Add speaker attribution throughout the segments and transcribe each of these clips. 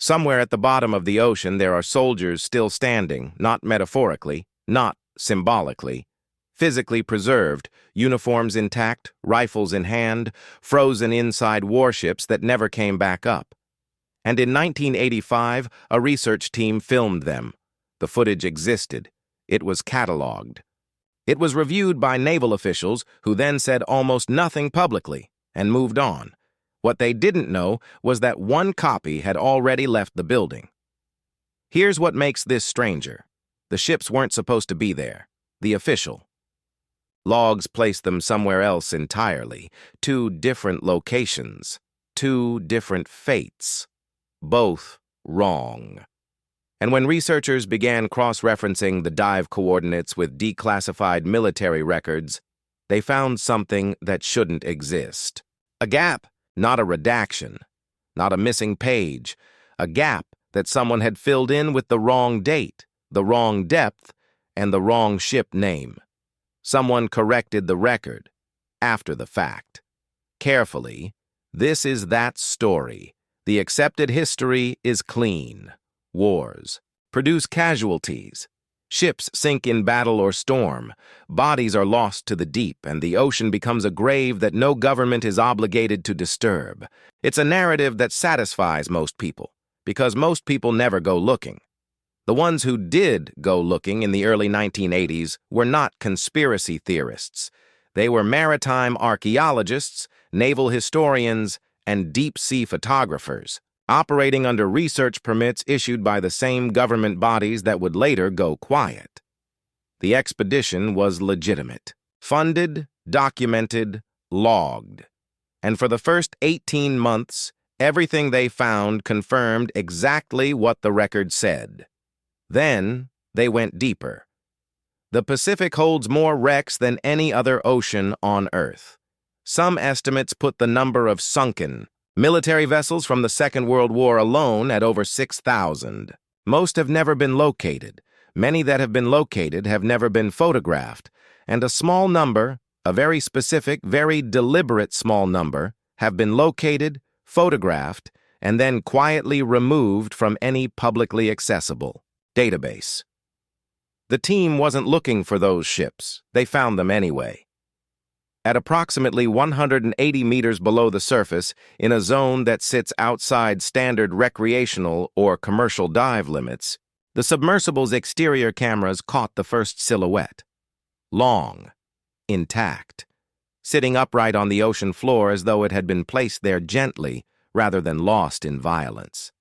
Speaker 1: Somewhere at the bottom of the ocean there are soldiers still standing, not metaphorically, not symbolically, physically preserved, uniforms intact, rifles in hand, frozen inside warships that never came back up. And in 1985, a research team filmed them. The footage existed. It was catalogued. It was reviewed by naval officials who then said almost nothing publicly and moved on. What they didn't know was that one copy had already left the building. Here's what makes this stranger. The ships weren't supposed to be there. The official logs placed them somewhere else entirely. 2 different locations. 2 different fates. Both wrong. And when researchers began cross-referencing the dive coordinates with declassified military records, they found something that shouldn't exist. A gap, not a redaction. Not a missing page. A gap that someone had filled in with the wrong date, the wrong depth, and the wrong ship name. Someone corrected the record, after the fact. Carefully, this is that story. The accepted history is clean. Wars produce casualties. Ships sink in battle or storm. Bodies are lost to the deep, and the ocean becomes a grave that no government is obligated to disturb. It's a narrative that satisfies most people, because most people never go looking. The ones who did go looking in the early 1980s were not conspiracy theorists. They were maritime archaeologists, naval historians, and deep-sea photographers, operating under research permits issued by the same government bodies that would later go quiet. The expedition was legitimate, funded, documented, logged. And for the first 18 months, everything they found confirmed exactly what the record said. Then they went deeper. The Pacific holds more wrecks than any other ocean on Earth. Some estimates put the number of sunken military vessels from the Second World War alone at over 6,000. Most have never been located. Many that have been located have never been photographed. And a small number, a very specific, very deliberate small number, have been located, photographed, and then quietly removed from any publicly accessible database. The team wasn't looking for those ships. They found them anyway. At approximately 180 meters below the surface, in a zone that sits outside standard recreational or commercial dive limits, the submersible's exterior cameras caught the first silhouette. Long, intact, sitting upright on the ocean floor as though it had been placed there gently rather than lost in violence.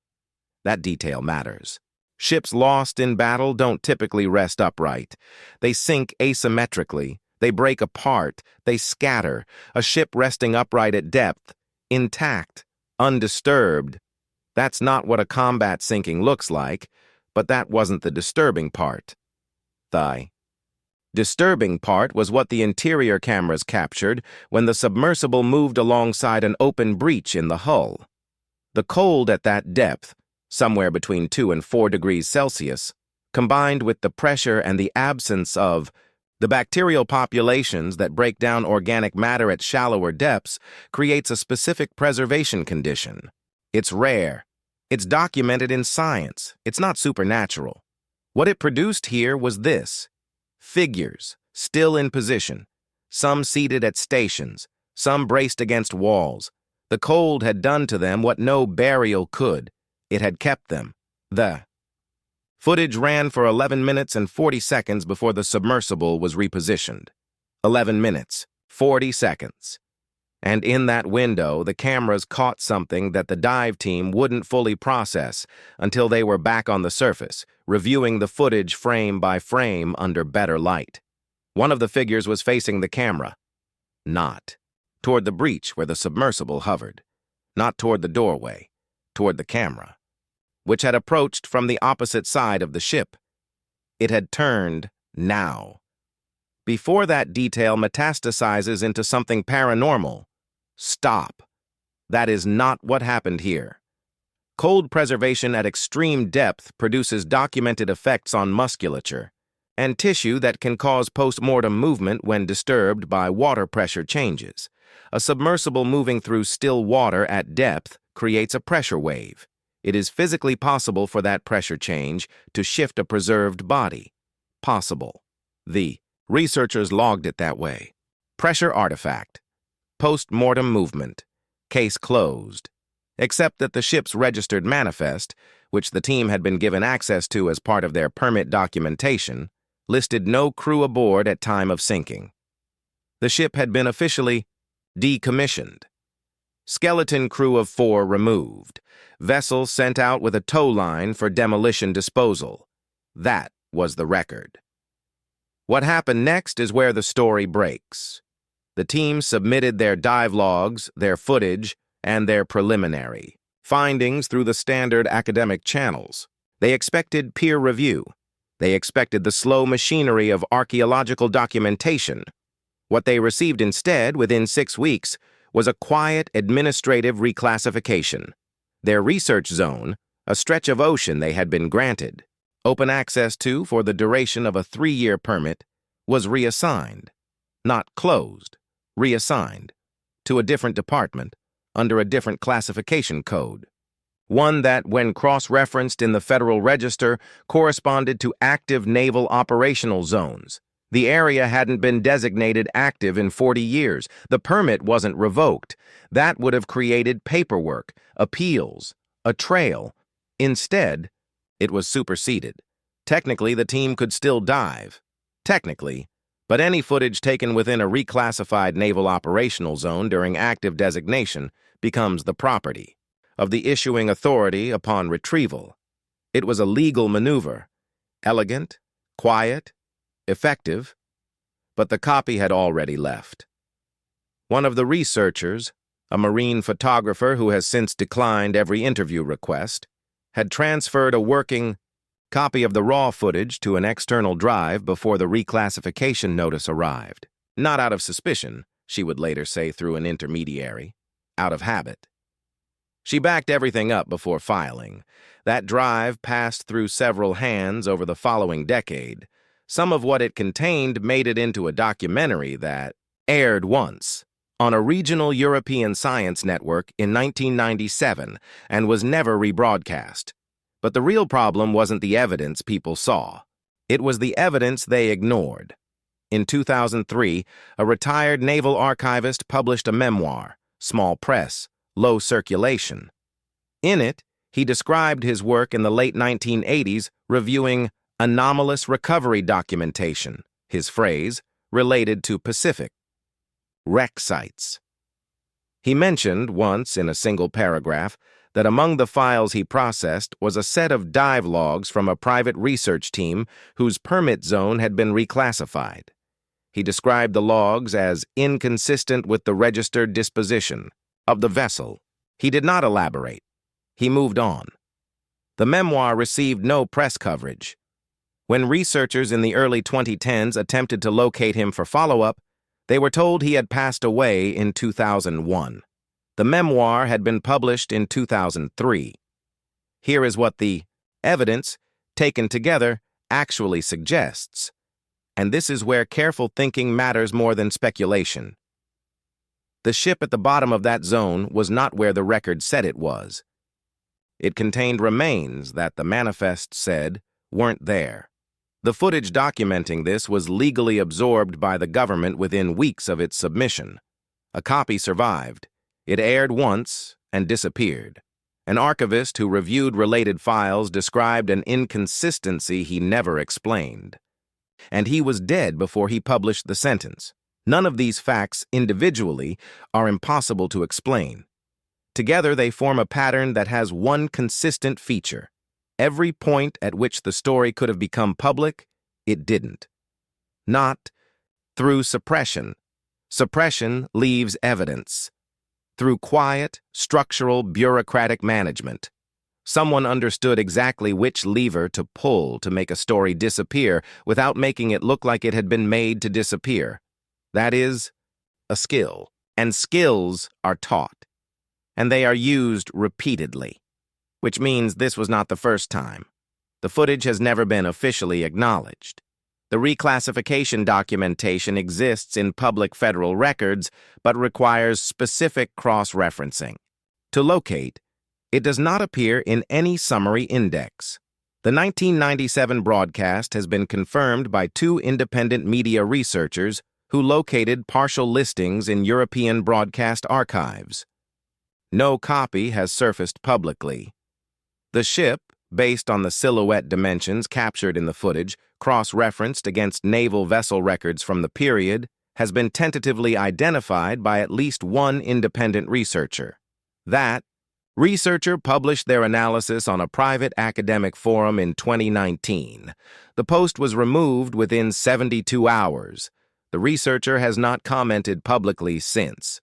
Speaker 1: That detail matters. Ships lost in battle don't typically rest upright. They sink asymmetrically. They break apart. They scatter. A ship resting upright at depth, intact, undisturbed. That's not what a combat sinking looks like, but that wasn't the disturbing part. The disturbing part was what the interior cameras captured when the submersible moved alongside an open breach in the hull. The cold at that depth, somewhere between 2 and 4 degrees Celsius, combined with the pressure and the absence of the bacterial populations that break down organic matter at shallower depths, creates a specific preservation condition. It's rare. It's documented in science. It's not supernatural. What it produced here was this: figures, still in position, some seated at stations, some braced against walls. The cold had done to them what no burial could. It had kept them. The footage ran for 11 minutes and 40 seconds before the submersible was repositioned. 11 minutes, 40 seconds. And in that window, the cameras caught something that the dive team wouldn't fully process until they were back on the surface, reviewing the footage frame by frame under better light. One of the figures was facing the camera. Not toward the breach where the submersible hovered. Not toward the doorway. Toward the camera, which had approached from the opposite side of the ship. It had turned now. Before that detail metastasizes into something paranormal, stop. That is not what happened here. Cold preservation at extreme depth produces documented effects on musculature and tissue that can cause post-mortem movement when disturbed by water pressure changes. A submersible moving through still water at depth creates a pressure wave. It is physically possible for that pressure change to shift a preserved body. Possible. The researchers logged it that way. Pressure artifact. Post-mortem movement. Case closed. Except that the ship's registered manifest, which the team had been given access to as part of their permit documentation, listed no crew aboard at time of sinking. The ship had been officially decommissioned. Skeleton crew of 4 removed. Vessel sent out with a tow line for demolition disposal. That was the record. What happened next is where the story breaks. The team submitted their dive logs, their footage, and their preliminary findings through the standard academic channels. They expected peer review. They expected the slow machinery of archaeological documentation. What they received instead, within 6 weeks, was a quiet administrative reclassification. Their research zone, a stretch of ocean they had been granted, open access to for the duration of a 3-year permit, was reassigned. Not closed, reassigned, to a different department, under a different classification code. One that, when cross-referenced in the Federal Register, corresponded to active naval operational zones. The area hadn't been designated active in 40 years. The permit wasn't revoked. That would have created paperwork, appeals, a trail. Instead, it was superseded. Technically, the team could still dive. Technically, but any footage taken within a reclassified naval operational zone during active designation becomes the property of the issuing authority upon retrieval. It was a legal maneuver, elegant, quiet, effective, but the copy had already left. One of the researchers, a marine photographer who has since declined every interview request, had transferred a working copy of the raw footage to an external drive before the reclassification notice arrived. Not out of suspicion, she would later say through an intermediary, out of habit. She backed everything up before filing. That drive passed through several hands over the following decade. Some of what it contained made it into a documentary that aired once on a regional European science network in 1997 and was never rebroadcast. But the real problem wasn't the evidence people saw. It was the evidence they ignored. In 2003, a retired naval archivist published a memoir, small press, low circulation. In it, he described his work in the late 1980s reviewing anomalous recovery documentation, his phrase, related to Pacific wreck sites. He mentioned once in a single paragraph that among the files he processed was a set of dive logs from a private research team whose permit zone had been reclassified. He described the logs as inconsistent with the registered disposition of the vessel. He did not elaborate. He moved on. The memoir received no press coverage. When researchers in the early 2010s attempted to locate him for follow-up, they were told he had passed away in 2001. The memoir had been published in 2003. Here is what the evidence, taken together, actually suggests. And this is where careful thinking matters more than speculation. The ship at the bottom of that zone was not where the record said it was. It contained remains that the manifest said weren't there. The footage documenting this was legally absorbed by the government within weeks of its submission. A copy survived. It aired once and disappeared. An archivist who reviewed related files described an inconsistency he never explained. And he was dead before he published the sentence. None of these facts individually are impossible to explain. Together they form a pattern that has one consistent feature. Every point at which the story could have become public, it didn't. Not through suppression. Suppression leaves evidence. Through quiet, structural, bureaucratic management. Someone understood exactly which lever to pull to make a story disappear without making it look like it had been made to disappear. That is, a skill. And skills are taught. And they are used repeatedly. Which means this was not the first time. The footage has never been officially acknowledged. The reclassification documentation exists in public federal records, but requires specific cross-referencing. To locate, It does not appear in any summary index. The 1997 broadcast has been confirmed by two independent media researchers who located partial listings in European broadcast archives. No copy has surfaced publicly. The ship, based on the silhouette dimensions captured in the footage, cross-referenced against naval vessel records from the period, has been tentatively identified by at least one independent researcher. That researcher published their analysis on a private academic forum in 2019. The post was removed within 72 hours. The researcher has not commented publicly since.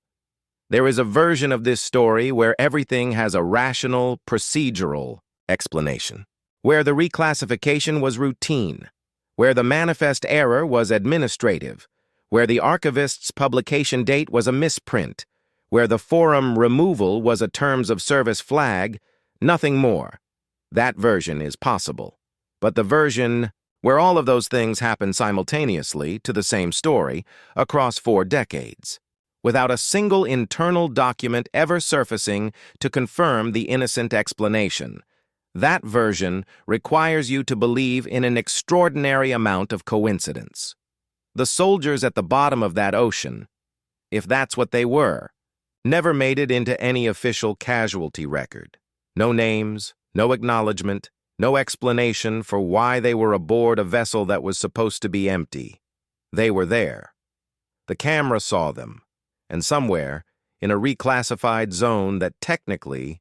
Speaker 1: There is a version of this story where everything has a rational, procedural explanation, where the reclassification was routine, where the manifest error was administrative, where the archivist's publication date was a misprint, where the forum removal was a terms of service flag, nothing more. That version is possible. But the version where all of those things happen simultaneously to the same story across 4 decades, without a single internal document ever surfacing to confirm the innocent explanation, that version requires you to believe in an extraordinary amount of coincidence. The soldiers at the bottom of that ocean, if that's what they were, never made it into any official casualty record. No names, no acknowledgement, no explanation for why they were aboard a vessel that was supposed to be empty. They were there. The camera saw them, and somewhere, in a reclassified zone that technically